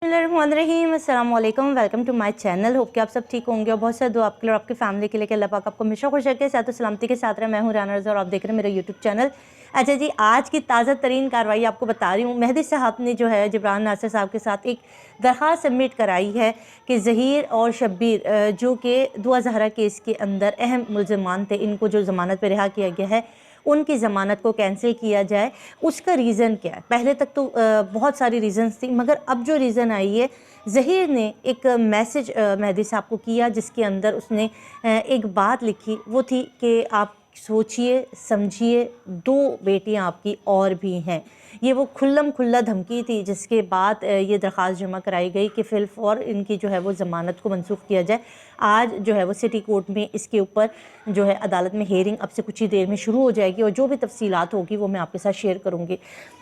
बिस्मिल्लाहिर्रहमानिर्रहीम, अस्सलाम वालेकुम, welcome to my channel. Hope कि आप सब ठीक होंगे और बहुत सारा दुआ आपके लिए और आपकी फैमिली के लिए कि अल्लाह पाक आपको हमेशा खुश रखे, सेहत और सलामती के साथ रहे। मैं हूँ राना रज़ा और आप देख रहे हैं मेरा यूट्यूब चैनल। अच्छा जी, आज की ताज़ा तरीन कार्रवाई आपको बता रही हूँ। मेहदी साहब ने जो है जिब्रान नासिर साहब के साथ एक दरख्वास्त सबमिट कराई है कि ज़हीर और शब्बीर जो कि दुआ ज़हरा केस के अंदर अहम मुल्ज़मान थे, इनको जो ज़मानत पर रिहा किया गया है उनकी ज़मानत को कैंसिल किया जाए। उसका रीज़न क्या है? पहले तक तो बहुत सारी रीज़न्स थी, मगर अब जो रीज़न आई है, ज़हीर ने एक मैसेज मेहदी साहब को किया जिसके अंदर उसने एक बात लिखी। वो थी कि आप सोचिए समझिए, 2 बेटियां आपकी और भी हैं। ये वो खुल्लम खुल्ला धमकी थी जिसके बाद ये दरख्वास्त जमा कराई गई कि फ़िलफ़ौर इनकी जो है वो ज़मानत को मनसूख़ किया जाए। आज जो है वो सिटी कोर्ट में इसके ऊपर जो है अदालत में हेयरिंग अब से कुछ ही देर में शुरू हो जाएगी और जो भी तफसीलात होगी वो मैं आपके साथ शेयर करूँगी।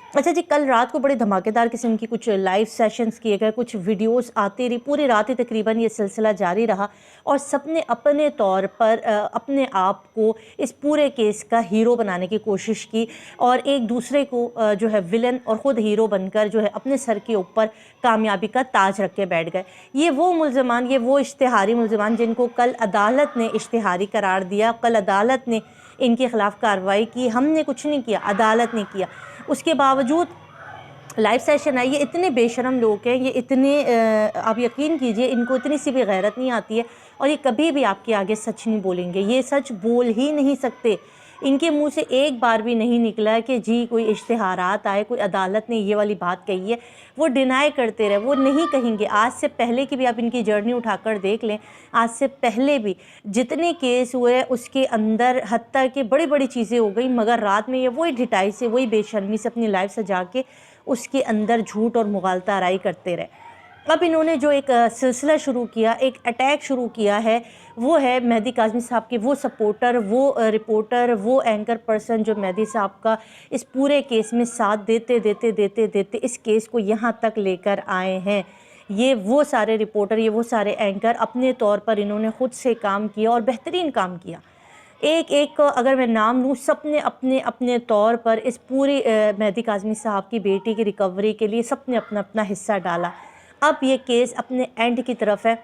अच्छा जी, कल रात को बड़े धमाकेदार किस्म की कुछ लाइव सेशंस किए गए, कुछ वीडियोस आती रही, पूरी रात ही तकरीबन ये सिलसिला जारी रहा और सबने अपने तौर पर अपने आप को इस पूरे केस का हीरो बनाने की कोशिश की और एक दूसरे को जो है विलन और ख़ुद हीरो बनकर जो है अपने सर के ऊपर कामयाबी का ताज रख के बैठ गए। ये वो मुल्ज़मान, ये वो इश्तिहारी मुल्ज़मान जिनको कल अदालत ने इश्तिहारी करार दिया। कल अदालत ने इनके ख़िलाफ़ कार्रवाई की। हमने कुछ नहीं किया, अदालत ने किया। उसके बावजूद लाइव सेशन है। ये इतने बेशरम लोग हैं, ये इतने आप यकीन कीजिए इनको इतनी सी भी गैरत नहीं आती है और ये कभी भी आपके आगे सच नहीं बोलेंगे। ये सच बोल ही नहीं सकते। इनके मुंह से एक बार भी नहीं निकला है कि जी कोई इश्तिहारात आए, कोई अदालत ने ये वाली बात कही है। वो डिनाई करते रहे, वो नहीं कहेंगे। आज से पहले की भी आप इनकी जर्नी उठाकर देख लें, आज से पहले भी जितने केस हुए उसके अंदर हत्ता कि बड़ी बड़ी चीज़ें हो गई, मगर रात में ये वही ढिठाई से, वही बेशर्मी से अपनी लाइफ सजा के उसके अंदर झूठ और मुगालता आराई करते रहे। अब इन्होंने जो एक सिलसिला शुरू किया, एक अटैक शुरू किया है, वो है मेहदी काज़मी साहब के वो सपोर्टर, वो रिपोर्टर, वो एंकर पर्सन जो मेहदी साहब का इस पूरे केस में साथ देते इस केस को यहाँ तक लेकर आए हैं। ये वो सारे रिपोर्टर, ये वो सारे एंकर अपने तौर पर इन्होंने ख़ुद से काम किया और बेहतरीन काम किया। एक एक को अगर मैं नाम लूँ, सब ने अपने अपने तौर पर इस पूरी मेहदी काज़मी साहब की बेटी की रिकवरी के लिए सब ने अपना अपना हिस्सा डाला। अब ये केस अपने एंड की तरफ है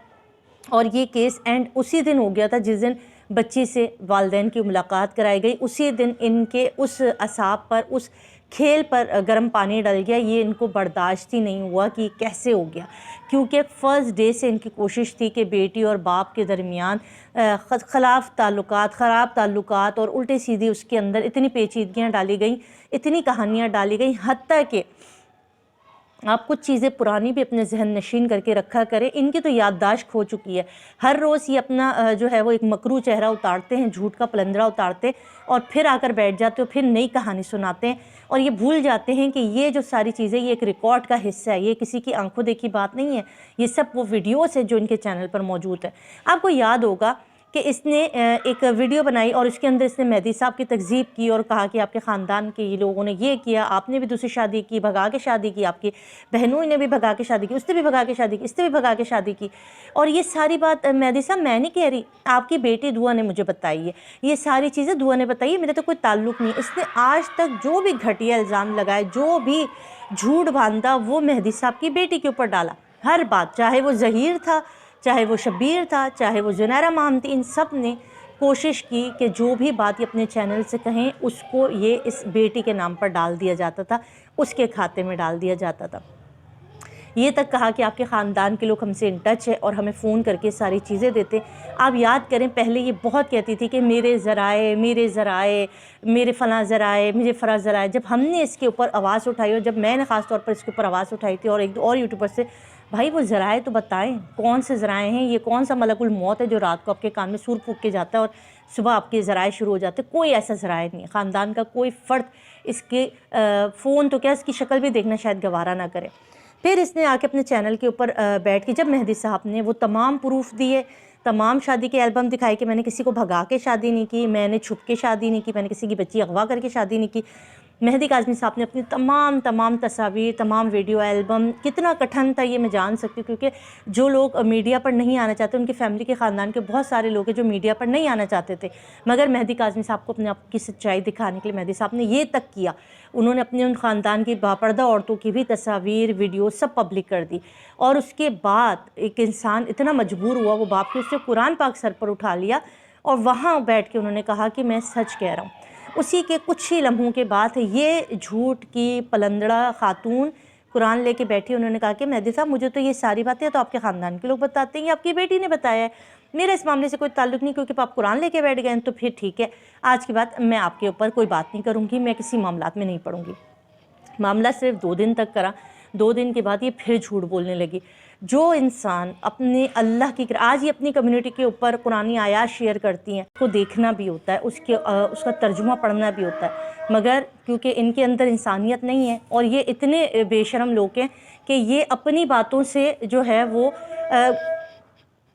और ये केस एंड उसी दिन हो गया था जिस दिन बच्ची से वालिदैन की मुलाकात कराई गई। उसी दिन इनके उस असाब पर, उस खेल पर गर्म पानी डल गया। ये इनको बर्दाश्त ही नहीं हुआ कि कैसे हो गया, क्योंकि फ़र्स्ट डे से इनकी कोशिश थी कि बेटी और बाप के दरमियान ख़राब ताल्लुकात और उल्टे सीधी उसके अंदर इतनी पेचीदगियाँ डाली गई, इतनी कहानियाँ डाली गई, हत्ता कि आप कुछ चीज़ें पुरानी भी अपने जहन नशीन करके रखा करें। इनकी तो याददाश्त खो चुकी है। हर रोज़ ये अपना जो है वो एक मकरू चेहरा उतारते हैं, झूठ का पलंदरा उतारते और फिर आकर बैठ जाते हो, फिर नई कहानी सुनाते हैं और ये भूल जाते हैं कि ये जो सारी चीज़ें ये एक रिकॉर्ड का हिस्सा है, ये किसी की आंखों देखी बात नहीं है। ये सब वो वीडियोज़ है जो इनके चैनल पर मौजूद है। आपको याद होगा कि इसने एक वीडियो बनाई और उसके अंदर इसने मेहदी साहब की तकज़ीब की और कहा कि आपके ख़ानदान के ये लोगों ने ये किया, आपने भी दूसरी शादी की, भगा के शादी की, आपकी बहनों ने भी भगा के शादी की, उसने भी भगा के शादी की, इसने भी भगा के शादी की। और ये सारी बात मेहदी साहब मैं नहीं कह रही, आपकी बेटी दुआ ने मुझे बताई है। ये सारी चीज़ें दुआ ने बताई है, मेरा तो कोई ताल्लुक़ नहीं है। इसने आज तक जो भी घटिया इल्ज़ाम लगाए, जो भी झूठ बांधा, वो मेहदी साहब की बेटी के ऊपर डाला। हर बात, चाहे वो ज़हीर था, चाहे वो शब्बीर था, चाहे वो ज़ुनैरा माम थी, इन सब ने कोशिश की कि जो भी बात ये अपने चैनल से कहें उसको ये इस बेटी के नाम पर डाल दिया जाता था, उसके खाते में डाल दिया जाता था। ये तक कहा कि आपके ख़ानदान के लोग हमसे इन टच है और हमें फ़ोन करके सारी चीज़ें देते। आप याद करें, पहले ये बहुत कहती थी कि मेरे ज़राए, मेरे फ़लाँ ज़राए, मुझे फ़लाँ ज़राए। जब हमने इसके ऊपर आवाज़ उठाई और जब मैंने ख़ास तौर पर इसके ऊपर आवाज़ उठाई थी और एक दो और यूट्यूबर से, भाई वो ज़राए तो बताएं, कौन से ज़राए हैं, ये कौन सा मलकुल मौत है जो रात को आपके कान में सूर फूँक के जाता है और सुबह आपके ज़राए शुरू हो जाते। कोई ऐसा ज़राए नहीं है। ख़ानदान का कोई फ़र्द इसके फ़ोन तो क्या, इसकी शक्ल भी देखना शायद गवारा ना करे। फिर इसने आके अपने चैनल के ऊपर बैठ के जब मेहदी साहब ने वो तमाम प्रूफ दिए, तमाम शादी के एल्बम दिखाए कि मैंने किसी को भगा के शादी नहीं की, मैंने छुप के शादी नहीं की, मैंने किसी की बच्ची अगवा करके शादी नहीं की, مہدی کاظمی صاحب نے اپنی تمام تصاویر، تمام ویڈیو البم، کتنا کٹھن تھا یہ میں جان سکتی ہوں، کیونکہ جو لوگ میڈیا پر نہیں آنا چاہتے، ان کی فیملی کے خاندان کے بہت سارے لوگ ہیں جو میڈیا پر نہیں آنا چاہتے تھے، مگر مہدی کاظمی صاحب کو اپنے آپ کی سچائی دکھانے کے لیے مہدی صاحب نے یہ تک کیا، انہوں نے اپنے ان خاندان کی باپردہ عورتوں کی بھی تصاویر، ویڈیو سب پبلک کر دی، اور اس کے بعد ایک انسان اتنا مجبور ہوا وہ باپ کے، اس سے قرآن پاک سر پر اٹھا لیا اور وہاں بیٹھ کے انہوں نے کہا کہ میں سچ کہہ رہا ہوں۔ اسی کے کچھ ہی لمحوں کے بعد یہ جھوٹ کی پلندڑا خاتون قرآن لے کے بیٹھی، انہوں نے کہا کہ مہدی صاحب مجھے تو یہ ساری باتیں تو آپ کے خاندان کے لوگ بتاتے ہیں، یہ آپ کی بیٹی نے بتایا ہے، میرا اس معاملے سے کوئی تعلق نہیں، کیونکہ آپ قرآن لے کے بیٹھ گئے ہیں تو پھر ٹھیک ہے، آج کے بعد میں آپ کے اوپر کوئی بات نہیں کروں گی، میں کسی معاملات میں نہیں پڑوں گی۔ معاملہ صرف 2 دن تک کرا، 2 دن کے بعد یہ پھر جھوٹ بولنے لگی۔ جو انسان اپنے اللہ کی آج یہ اپنی کمیونٹی کے اوپر قرآنی آیات شیئر کرتی ہیں، اس کو دیکھنا بھی ہوتا ہے، اس کا ترجمہ پڑھنا بھی ہوتا ہے، مگر کیونکہ ان کے اندر انسانیت نہیں ہے اور یہ اتنے بے شرم لوگ ہیں کہ یہ اپنی باتوں سے جو ہے وہ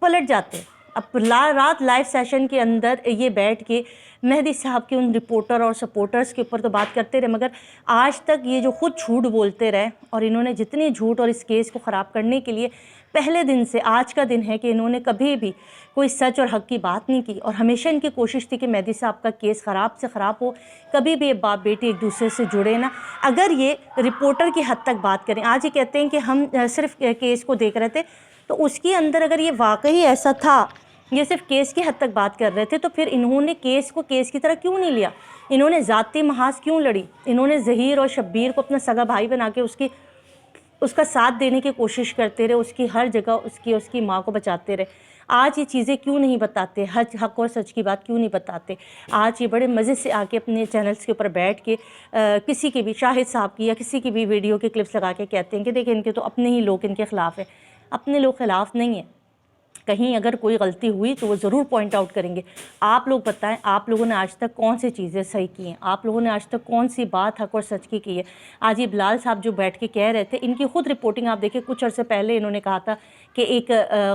پلٹ جاتے ہیں۔ اب رات لائیو سیشن کے اندر یہ بیٹھ کے مہدی صاحب کے ان رپورٹر اور سپورٹرز کے اوپر تو بات کرتے رہے، مگر آج تک یہ جو خود جھوٹ بولتے رہے، اور انہوں نے جتنی جھوٹ اور اس کیس کو خراب کرنے کے لیے پہلے دن سے آج کا دن ہے کہ انہوں نے کبھی بھی کوئی سچ اور حق کی بات نہیں کی، اور ہمیشہ ان کی کوشش تھی کہ مہدی صاحب کا کیس خراب سے خراب ہو، کبھی بھی باپ بیٹی ایک دوسرے سے جڑے نہ۔ اگر یہ رپورٹر کی حد تک بات کریں، آج یہ کہتے ہیں کہ ہم صرف کیس کو دیکھ رہے تھے، تو اس کے اندر اگر یہ واقعی ایسا تھا، یہ صرف کیس کی حد تک بات کر رہے تھے، تو پھر انہوں نے کیس کو کیس کی طرح کیوں نہیں لیا؟ انہوں نے ذاتی محاذ کیوں لڑی؟ انہوں نے ظہیر اور شبیر کو اپنا سگا بھائی بنا کے اس کا ساتھ دینے کی کوشش کرتے رہے، اس کی ہر جگہ اس کی ماں کو بچاتے رہے۔ آج یہ چیزیں کیوں نہیں بتاتے؟ حق اور سچ کی بات کیوں نہیں بتاتے؟ آج یہ بڑے مزے سے آ کے اپنے چینلز کے اوپر بیٹھ کے کسی کی بھی، شاہد صاحب کی یا کسی کی بھی ویڈیو کے کلپس لگا کے کہتے ہیں کہ دیکھیں ان کے تو اپنے ہی لوگ ان کے خلاف ہیں۔ اپنے لوگ خلاف نہیں ہیں، کہیں اگر کوئی غلطی ہوئی تو وہ ضرور پوائنٹ آؤٹ کریں گے۔ آپ لوگ بتائیں، آپ لوگوں نے آج تک کون سی چیزیں صحیح کی ہیں؟ آپ لوگوں نے آج تک کون سی بات حق اور سچ کی ہے؟ آج یہ بلال صاحب جو بیٹھ کے کہہ رہے تھے، ان کی خود رپورٹنگ آپ دیکھیں، کچھ عرصے پہلے انہوں نے کہا تھا کہ ایک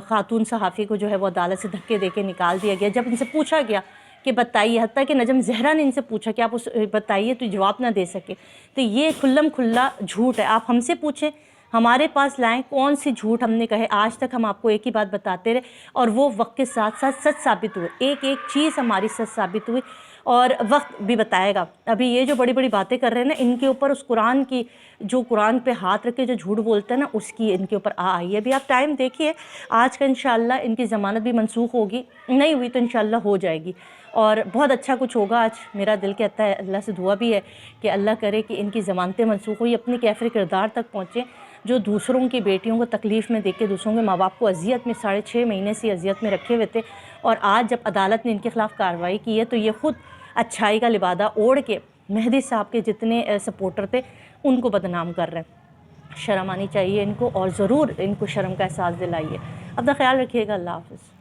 خاتون صحافی کو جو ہے وہ عدالت سے دھکے دے کے نکال دیا گیا۔ جب ان سے پوچھا گیا کہ بتائیے، حتیٰ کہ نجم زہرا نے ان سے پوچھا کہ آپ بتائیے، تو جواب نہ دے سکے۔ تو یہ کھلم کھلا جھوٹ ہے۔ آپ ہم سے پوچھیں، ہمارے پاس لائیں، کون سی جھوٹ ہم نے کہے؟ آج تک ہم آپ کو ایک ہی بات بتاتے رہے، اور وہ وقت کے ساتھ ساتھ سچ ثابت ہوئے، ایک چیز ہماری سچ ثابت ہوئی، اور وقت بھی بتائے گا۔ ابھی یہ جو بڑی بڑی باتیں کر رہے ہیں نا، ان کے اوپر اس قرآن کی، جو قرآن پہ ہاتھ رکھ کے جو جھوٹ بولتا ہے نا، اس کی ان کے اوپر آئی ہے۔ ابھی آپ ٹائم دیکھیے، آج کا انشاءاللہ ان کی ضمانت بھی منسوخ ہوگی، نہیں ہوئی تو انشاءاللہ ہو جائے گی، اور بہت اچھا کچھ ہوگا۔ آج میرا دل کہتا ہے، اللہ سے دعا بھی ہے کہ اللہ کرے کہ ان کی ضمانتیں منسوخ ہوئی، اپنی کیفر کردار تک پہنچیں، جو دوسروں کی بیٹیوں کو تکلیف میں دیکھ کے، دوسروں کے ماں باپ کو اذیت میں 6.5 مہینے سے اذیت میں رکھے ہوئے تھے، اور آج جب عدالت نے ان کے خلاف کارروائی کی ہے تو یہ خود اچھائی کا لبادہ اوڑھ کے مہدی صاحب کے جتنے سپورٹر تھے ان کو بدنام کر رہے ہیں۔ شرم آنی چاہیے ان کو، اور ضرور ان کو شرم کا احساس دلائیے۔ اپنا خیال رکھیے گا، اللہ حافظ۔